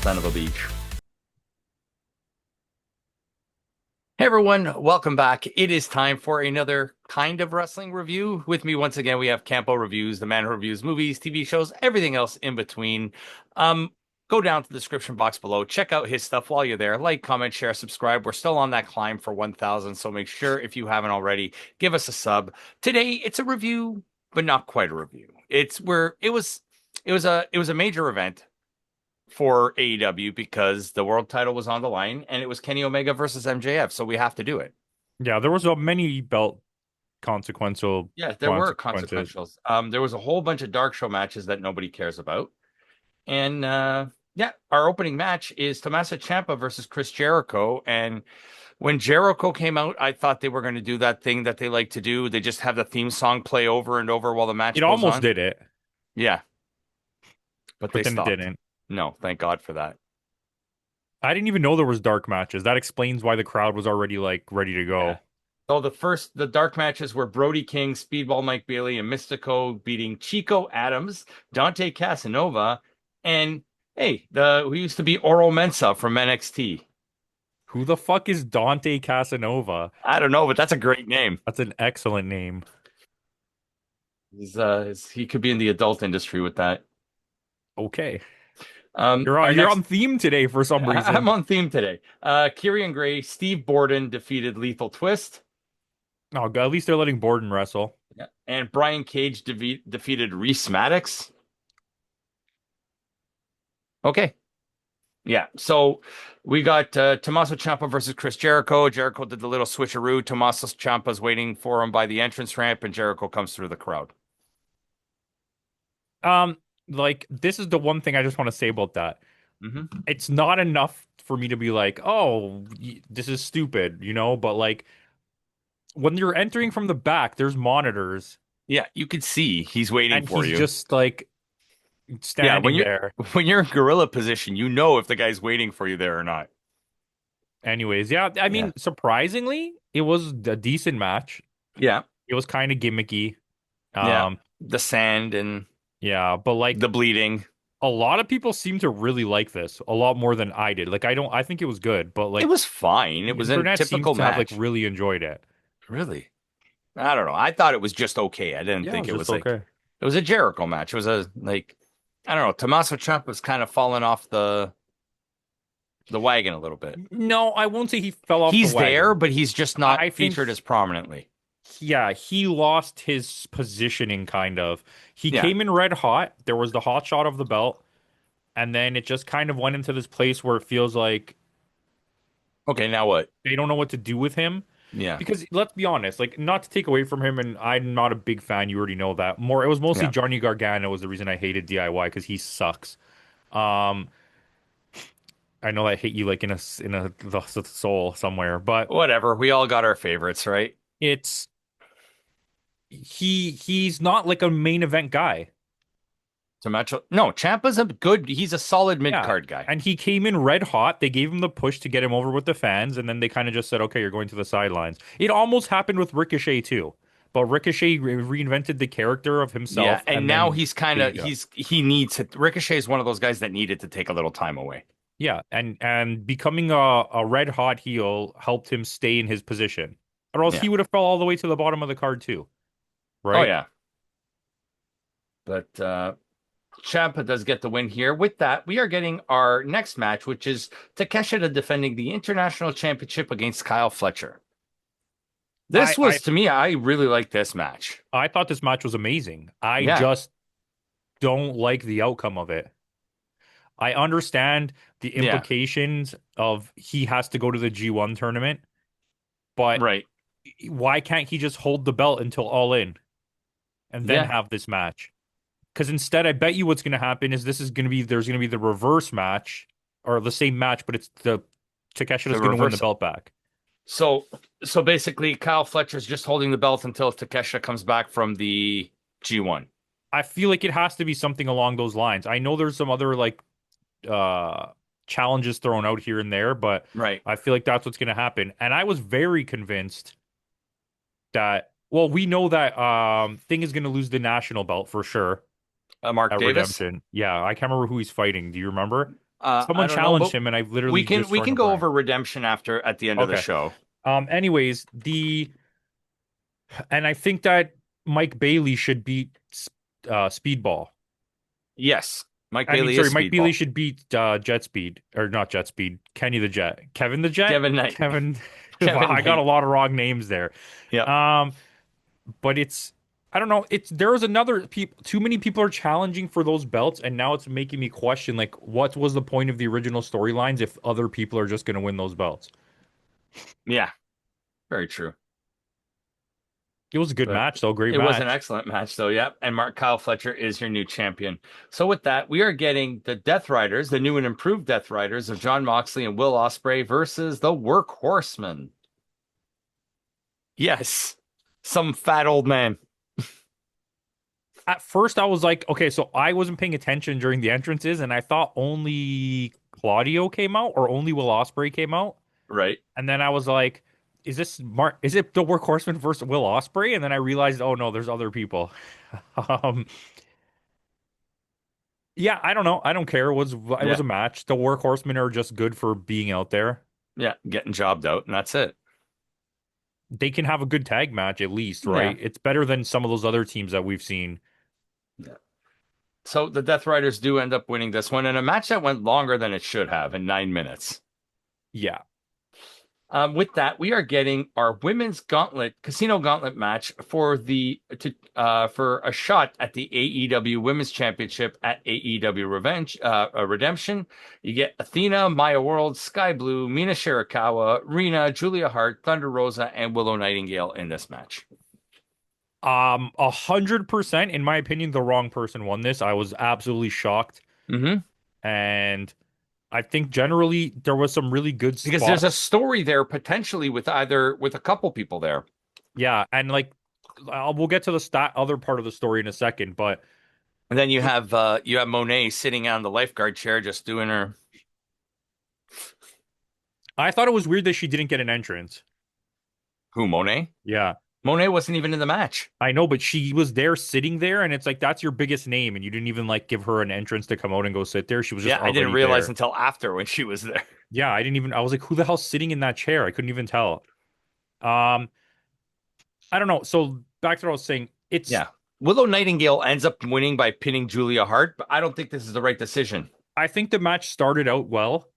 son of a beach. Hey everyone, welcome back. It is time for another kind of wrestling review. With me once again, we have Campo.Reviews, the man who reviews movies, TV shows, everything else in between. Um, Go down to the description box below, check out his stuff while you're there. Like, comment, share, subscribe. We're still on that climb for 1,000, so make sure if you haven't already, give us a sub. Today, it's a review, but not quite a review. It was a major event for AEW because the world title was on the line and it was Kenny Omega versus MJF, so we have to do it. Yeah, there was a many belt consequential Yeah, there were consequences. consequentials. There was a whole bunch of dark show matches that nobody cares about. And yeah, our opening match is Tommaso Ciampa versus Chris Jericho. And when Jericho came out, I thought they were going to do that thing that they like to do. They just have the theme song play over and over while the It match goes almost on. did it, Yeah, but they but then it stopped. didn't. No, thank God for that. I didn't even know there was dark matches. That explains why the crowd was already like ready to Yeah. go. So the dark matches were Brody King, Speedball Mike Bailey, and Mystico beating Chico Adams, Dante Casanova, and hey, the who used to be Oro Mensa from NXT. Who the fuck is Dante Casanova? I don't know, but that's a great name. That's an excellent name. He could be in the adult industry with that. Okay. Our You're on next theme today for some I'm reason. on theme today. Kieran Gray, Steve Borden defeated Lethal Twist. Oh, at least they're letting Borden wrestle. Yeah. And Brian Cage defeated Reese Maddox. Okay. Yeah, so we got Tommaso Ciampa versus Chris Jericho. Jericho did the little switcheroo. Tommaso Ciampa's waiting for him by the entrance ramp, and Jericho comes through the crowd. Um, like this is the one thing I just want to say about that. Hmm. It's not enough for me to be like, "Oh, this is stupid," but like when you're entering from the back, there's monitors, Yeah, you could see he's waiting and for he's you. just like Yeah, standing there. when you're in gorilla position, you know if the guy's waiting for you there or not. Anyways, yeah, I Yeah, mean, surprisingly, it was a decent match. yeah, It was kind of gimmicky. yeah. Um, The sand and yeah, but like the bleeding. a lot of people seem to really like this a lot more than I did. Like I think it was good, but It like was fine. It the was a internet seems typical to have like match. really enjoyed it. Really? I don't know. I thought it was just okay. I didn't Yeah, it think was it just was like okay. it was a Jericho match. It was a like I don't know. Tommaso Ciampa was kind of falling off the wagon a little bit. No, I won't say he fell off the He's there, wagon. but he's just not I think featured as prominently. yeah, he lost his positioning kind of. He Yeah. came in red hot. There was the hot shot of the belt, and then it just kind of went into this place where it feels like Okay, now what? they don't know what to do with him. Yeah. Because let's be honest, like not to take away from him, and I'm not a big fan, you already know that. It was mostly Yeah. Johnny Gargano was the reason I hated DIY because he sucks. Um, I know I hate you like in a the soul somewhere, but Whatever. We all got our favorites, right? it's he's not like a main event guy. Tommaso. No, Ciampa's a good. He's a solid mid Yeah. card guy. And he came in red hot. They gave him the push to get him over with the fans, and then they kind of just said, okay, you're going to the sidelines. It almost happened with Ricochet too. But Ricochet reinvented the character of Yeah, himself, and and now then he's kind there of you go. he needs to. Ricochet is one of those guys that needed to take a little time away. Yeah, and becoming a red hot heel helped him stay in his position. Or else Yeah. he would have fell all the way to the bottom of the card too, Oh right? yeah. But Champa does get the win here. With that, we are getting our next match, which is Takeshita defending the International Championship against Kyle Fletcher. I This I was, to me, I really like this match. I thought this match was amazing. I Yeah, just don't like the outcome of it. I understand the yeah, implications of he has to go to the G1 tournament, but right. why can't he just hold the belt until All In and then Yeah, have this match? Because instead, I bet you what's going to happen is there's going to be the reverse match or the same match, but it's the the Takeshita's going to win the reversal. belt back. So, so basically, Kyle Fletcher's just holding the belt until Takeshita comes back from the G1. I feel like it has to be something along those lines. I know there's some other like uh challenges thrown out here and there, but Right. I feel like that's what's going to happen. And I was very convinced that well, we know that Thing is going to lose the national belt for sure Mark at Davis. Redemption. Yeah, I can't remember who he's fighting. Do you remember? I Someone don't know, challenged but him, and I've we literally can just we drawn can a go blank. over redemption after at the end of the Okay. show. Anyways, and I think that Mike Bailey should beat Speedball. Yes, Mike I mean, Bailey is sorry, Mike Bailey Speedball. should beat Jet Speed, or not Jet Speed, Kenny the Jet, Kevin the Jet, Kevin Knight. Kevin. Wow, Kevin I got a Knight. lot of wrong names there. Yep. Um, but I don't know. There was another people. Too many people are challenging for those belts, and now it's making me question like, what was the point of the original storylines if other people are just going to win those belts? Yeah, very true. It was a good But match, though. Great it was an match. excellent match, though. Yep. And Mark Kyle Fletcher is your new champion. So with that, we are getting the Death Riders, the new and improved Death Riders of John Moxley and Will Ospreay versus the Workhorsemen. Yes, some fat old man. At first, I was like, okay, so I wasn't paying attention during the entrances, and I thought only Claudio came out or only Will Ospreay came out. Right. And then I was like, is this Mark? Is it the Workhorseman versus Will Ospreay? And then I realized, oh no, there's other people. Um, yeah, I don't know. I don't care. It was Yeah. a match. The Workhorsemen are just good for being out there. Yeah. Getting jobbed out, and that's it. They can have a good tag match at least, Yeah. right? It's better than some of those other teams that we've seen. Yeah. So the Death Riders do end up winning this one in a match that went longer than it should have in 9 minutes. Yeah. With that, we are getting our women's gauntlet casino gauntlet match for a shot at the AEW Women's Championship at AEW Redemption. You get Athena, Maya World, Sky Blue, Mina Shirakawa, Rina, Julia Hart, Thunder Rosa, and Willow Nightingale in this match. 100%, in my opinion, the wrong person won this. I was absolutely shocked. Mm-hmm. And I think generally there was some really good Because there's a spots. story there potentially with a couple people there. Yeah, and like we'll get to the other part of the story in a second, but And then you have Monet sitting on the lifeguard chair just doing her I thought it was weird that she didn't get an entrance. who Monet? Yeah. Monet wasn't even in the match. I know, but she was there sitting there, and it's like that's your biggest name, and you didn't even like give her an entrance to come out and go sit there. She was just Yeah, I didn't already realize there. until after when she was there. Yeah, I didn't even. I was like, who the hell's sitting in that chair? I couldn't even tell. Um, I don't know. So back to what I was saying. Yeah. Willow Nightingale ends up winning by pinning Julia Hart, but I don't think this is the right decision. I think the match started out well,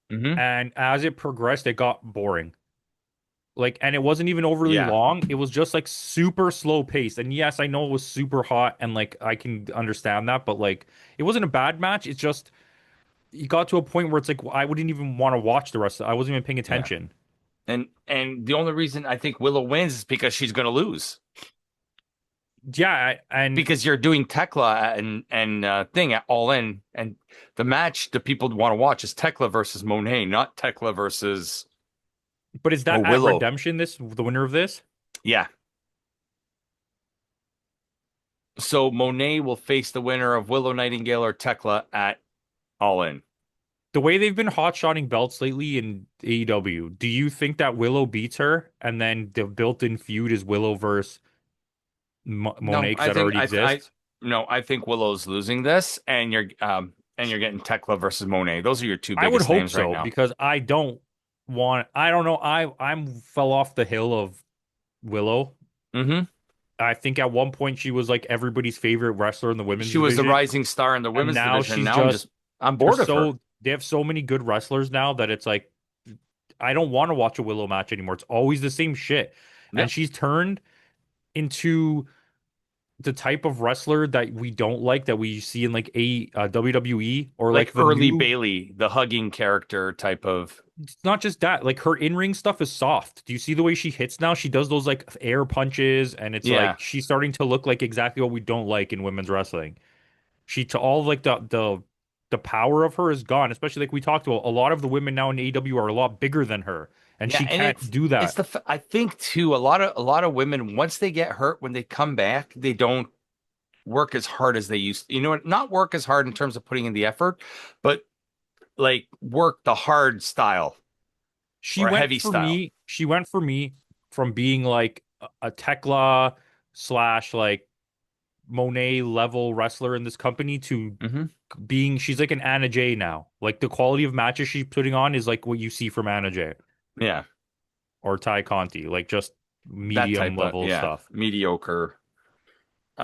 Hmm. and as it progressed, it got boring. Like, and it wasn't even overly Yeah. long. It was just like super slow paced. And yes, I know it was super hot, and like I can understand that, but like it wasn't a bad match. It's just you got to a point where it's like I wouldn't even want to watch the rest of it. I wasn't even paying Yeah. attention. And the only reason I think Willow wins is because she's going to lose. Yeah, and Because you're doing Tekla and thing at All In, and the match that people want to watch is Tekla versus Monet, not Tekla versus but is that at Willow. Redemption the winner of this? Yeah. So Monet will face the winner of Willow Nightingale or Tekla at All In. The way they've been hot-shotting belts lately in AEW, do you think that Willow beats her and then the built-in feud is Willow versus Monet No, because that already I exists? no, I think Willow's losing this, and you're getting Tekla versus Monet. Those are your two I would biggest hope names right so now. because I don't know. I'm fell off the hill of Willow. Hmm. I think at one point she was like everybody's favorite wrestler in the women's She was the division, rising star in the and women's now division. she's Now just I'm they're bored of her. so they have so many good wrestlers now that it's like I don't want to watch a Willow match anymore. It's always the same shit. And Yep. she's turned into the type of wrestler that we don't like that we see in like WWE or Like like the early new Bailey, the hugging character type of. it's not just that, like her in-ring stuff is soft. Do you see the way she hits now? She does those like air punches and it's like Yeah. she's starting to look like exactly what we don't like in women's wrestling. She to all like the power of her is gone, especially like we talked about. A lot of the women now in AEW are a lot bigger than her and Yeah, she and can't do it's that. I think too a lot of women once they get hurt when they come back they don't work as hard as they used. You know what? Not work as hard in terms of putting in the effort, but like work the hard style or heavy style. She went for me from being like a Tekla slash like Monet level wrestler in this company to Hmm. being she's like an Anna Jay now. Like the quality of matches she's putting on is like what you see from Anna Jay Yeah, or Ty Conti, like just that medium type of level yeah, stuff. mediocre.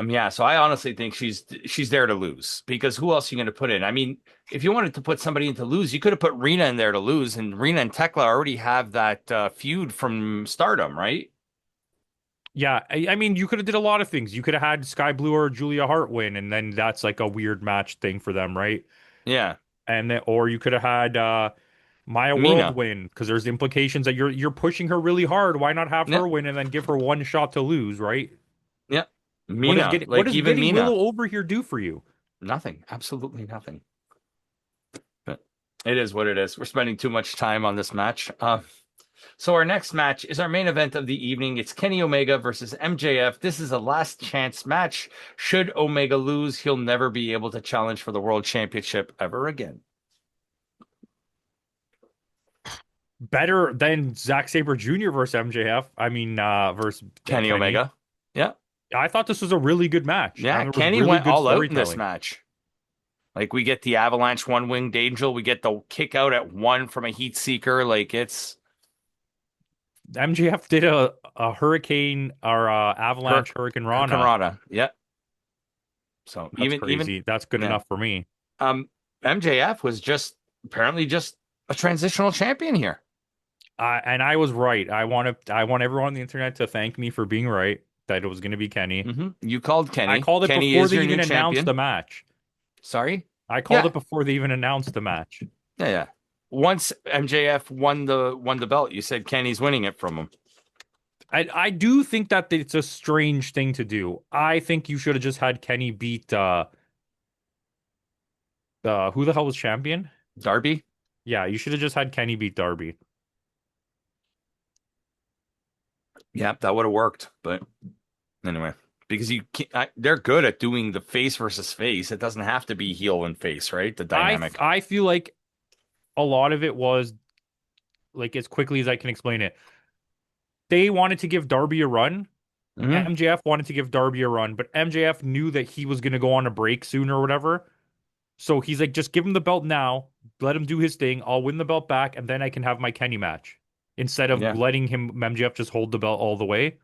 Yeah, so I honestly think she's there to lose because who else are you going to put in? I mean, if you wanted to put somebody in to lose, you could have put Rena in there to lose, and Rena and Tekla already have that feud from Stardom, right? Yeah, I mean, you could have did a lot of things. You could have had Sky Blue or Julia Hart win, and then that's like a weird match thing for them, right? Yeah, And then, or you could have had Maya World Mina. win because there's implications that you're pushing her really hard. Why not have her Yep, win and then give her one shot to lose, right? yep. Mina, What like does even getting Mina, Willow over here do for you? nothing, absolutely nothing. But it is what it is. We're spending too much time on this match. So our next match is our main event of the evening. It's Kenny Omega versus MJF. This is a last chance match. Should Omega lose, he'll never be able to challenge for the world championship ever again. Better than Zack Sabre Jr. versus MJF. I mean, versus Kenny Kenny. Omega. Yeah. I thought this was a really good match, Yeah. and there was Kenny really went good all out in this storytelling. match. Like we get the Avalanche one winged angel. We get the kick out at one from a heat seeker. Like it's MJF did a hurricane or her avalanche hurricane Rana. Hurricanrana. Yeah. So That's even crazy. That's good yeah. enough for me. Um MJF was just apparently just a transitional champion here. And I was right. I want everyone on the internet to thank me for being right that it was going to be Kenny. You called I Kenny. called it Kenny before is they your new even announced champion. the match. Sorry. I called Yeah. it before they even announced the match. Yeah, yeah. Once MJF won the belt, you said Kenny's winning it from him. I do think that it's a strange thing to do. I think you should have just had Kenny beat who the hell was champion? Darby? Yeah, you should have just had Kenny beat Darby. Yeah, that would have worked. But anyway, because they're good at doing the face versus face. It doesn't have to be heel and face, right? The dynamic. I feel like a lot of it was like as quickly as I can explain it. They wanted to give Darby a run. Hmm. MJF wanted to give Darby a run, but MJF knew that he was going to go on a break soon or whatever. So he's like, just give him the belt now. Let him do his thing. I'll win the belt back, and then I can have my Kenny match instead of Yeah. letting him MJF just hold the belt all the way.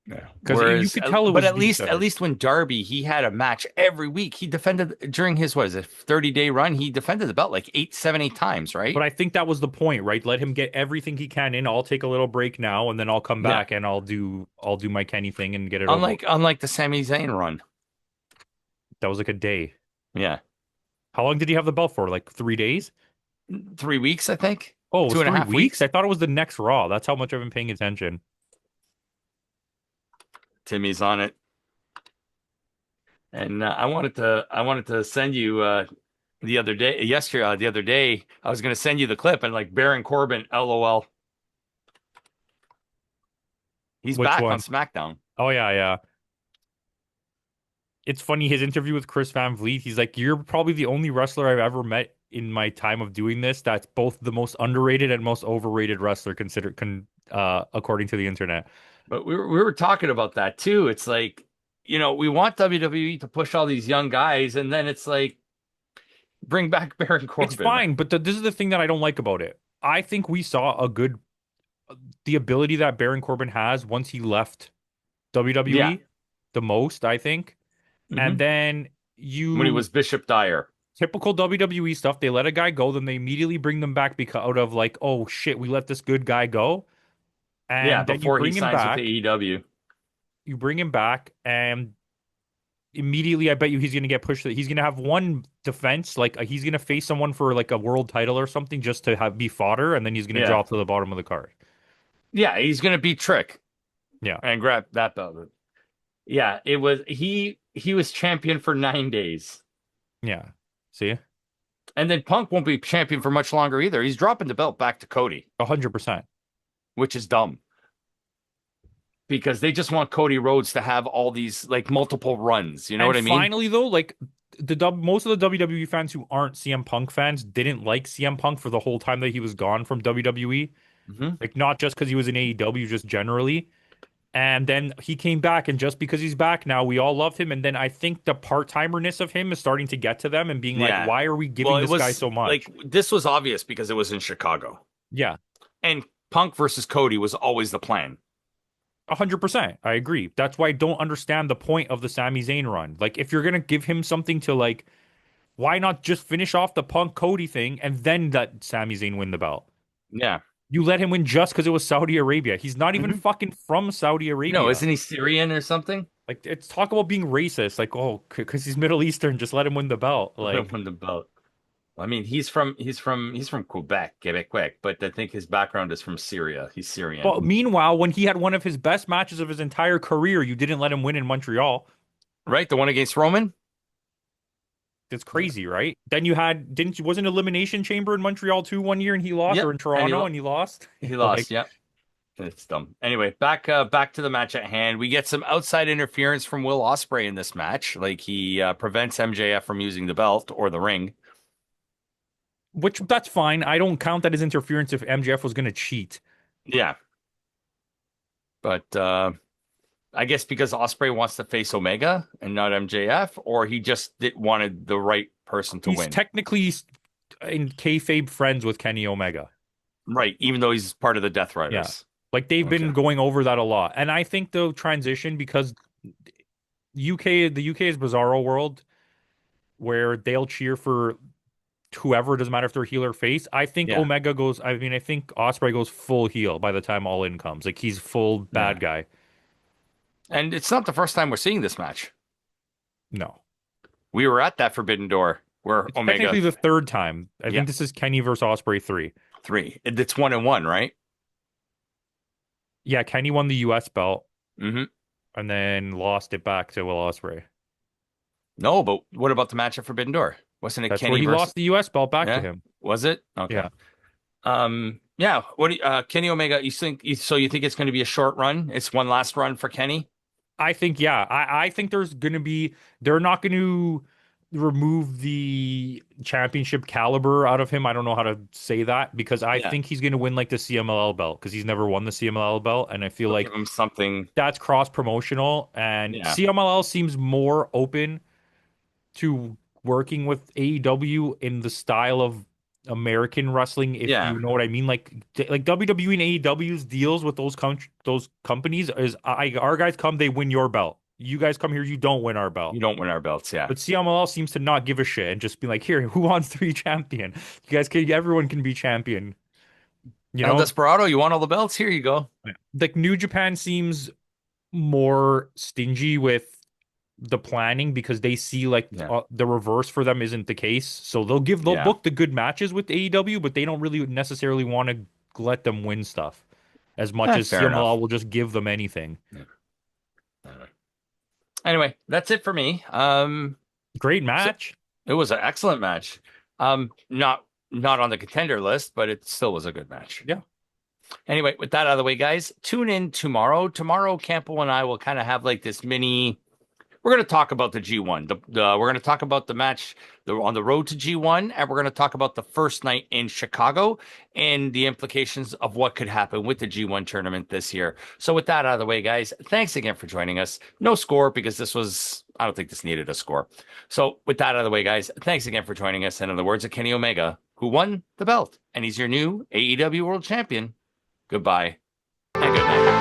Yeah. Because you Whereas, could tell it but was at being least set at up. least when Darby, he had a match every week. He defended during his what is it 30-day run. He defended the belt like 8 times, But right? I think that was the point, right? Let him get everything he can in. I'll take a little break now, and then I'll come Yeah. back and I'll do my Kenny thing and get it over with. Unlike the Sami Zayn run. That was like a day. Yeah. How long did he have the belt for? Like 3 days? 3 weeks, I think. Oh, it Two was and a three half weeks? weeks. I thought it was the next Raw. That's how much I've been paying attention. Timmy's on it. And I wanted to send you the other day, I was going to send you the clip and like Baron Corbin, LOL. He's Which back on one? SmackDown. Oh yeah, yeah. It's funny, his interview with Chris Van Vliet, he's like, you're probably the only wrestler I've ever met in my time of doing this that's both the most underrated and most overrated wrestler according to the internet. But we were talking about that too. It's like, we want WWE to push all these young guys, and then it's like bring back Baron It's Corbin. fine, but this is the thing that I don't like about it. I think we saw the ability that Baron Corbin has once he left Yeah. WWE the most, I think. And Hmm. then When he you was Bishop Dyer. typical WWE stuff, they let a guy go, then they immediately bring them back because out of like, oh shit, we let this good guy go. Yeah, And then before he signs with the AEW. you bring him back, and immediately I bet you he's gonna get pushed. He's gonna have one defense, like he's gonna face someone for like a world title or something just to have be fodder, and then he's gonna Yeah. drop to the bottom of the card. Yeah, he's gonna beat Trick Yeah, and grab that belt. Yeah, he was champion for 9 days. yeah. See, And then Punk won't be champion for much longer either. He's dropping the belt back to Cody, 100%. which is dumb. Because they just want Cody Rhodes to have all these like multiple runs. You know And what I mean? finally, though, like most of the WWE fans who aren't CM Punk fans didn't like CM Punk for the whole time that he was gone from WWE. Hmm. Like not just because he was in AEW, just generally. And then he came back, and just because he's back now, we all love him. And then I think the part-timerness of him is starting to get to them and being like, Yeah. why are we Well, giving it this guy was so like much? this was obvious because it was in Chicago. Yeah, And Punk versus Cody was always the plan. 100%. I agree. That's why I don't understand the point of the Sami Zayn run. Like, if you're gonna give him something to like, why not just finish off the Punk Cody thing and then let Sami Zayn win the belt? Yeah. You let him win just because it was Saudi Arabia. He's not even Hmm. fucking from Saudi No, Arabia. isn't he Syrian or something? Like, it's talk about being racist. Like, oh, because he's Middle Eastern, just let him win the belt. Like, Won the belt. I mean, he's from Quebec, but I think his background is from Syria. He's Syrian. but meanwhile, when he had one of his best matches of his entire career, you didn't let him win in Montreal. Right? The one against Roman? It's Yeah. crazy, right? Then you had didn't wasn't Elimination Chamber in Montreal too one year and he lost, Yep. or in Toronto and he lost. He lost. Like, Yep. It's dumb. Anyway, back to the match at hand. We get some outside interference from Will Ospreay in this match. Like he prevents MJF from using the belt or the ring. which that's fine. I don't count that as interference if MJF was gonna cheat. Yeah. But I guess because Ospreay wants to face Omega and not MJF, or he just wanted the right person to He's win. technically in kayfabe friends with Kenny Omega. Right, even though he's part of the Death Yeah. Riders. Like they've Okay. been going over that a lot. And I think the transition because the UK is Bizarro World where they'll cheer for whoever, doesn't matter if they're heel or face. I think Yeah. Omega goes, I mean, I think Osprey goes full heel by the time All In comes. Like he's full Yeah. bad guy. And it's not the first time we're seeing this match. No. We were at that Forbidden Door where It's Omega, technically the third time. I yeah, think this is Kenny versus Osprey 3. three. It's 1-1, right? Yeah, Kenny won the US belt Hmm. and then lost it back to Will Osprey. No, but what about the match at Forbidden Door? Wasn't it That's where Kenny he versus? lost the US belt back to Yeah, him. was it? Okay. Yeah. Yeah. What do you, Kenny Omega? So you think it's going to be a short run? It's one last run for Kenny? I think, yeah. I think there's gonna be they're not gonna remove the championship caliber out of him. I don't know how to say that because I Yeah. think he's gonna win like the CMLL belt because he's never won the CMLL belt, and I feel They'll give like him something. that's cross promotional, and Yeah. CMLL seems more open to working with AEW in the style of American wrestling, if Yeah. you know what I mean. Like WWE and AEW's deals with those companies is our guys come, they win your belt. You guys come here, you don't win our belt. You don't win our belts. Yeah. But CMLL seems to not give a shit and just be like, here, who wants to be champion? You guys can, everyone can be champion. You El know, Desperado, you want all the belts? Here you go. yeah. Like New Japan seems more stingy with the planning because they see like Yeah. the reverse for them isn't the case. So they'll Yeah. book the good matches with AEW, but they don't really necessarily want to let them win stuff as much as Fair CMLL enough. will just give them anything. Yeah. Anyway, that's it for me. Great So match. it was an excellent match. Not on the contender list, but it still was a good match. Yeah. Anyway, with that out of the way, guys, tune in tomorrow. Tomorrow, Campo and I will kind of have like this mini. We're going to talk about the G1. We're going to talk about the match on the road to G1, and we're going to talk about the first night in Chicago and the implications of what could happen with the G1 tournament this year. So, with that out of the way, guys, thanks again for joining us. No score because I don't think this needed a score. So, with that out of the way, guys, thanks again for joining us. And in the words of Kenny Omega, who won the belt, and he's your new AEW World Champion, goodbye and good night.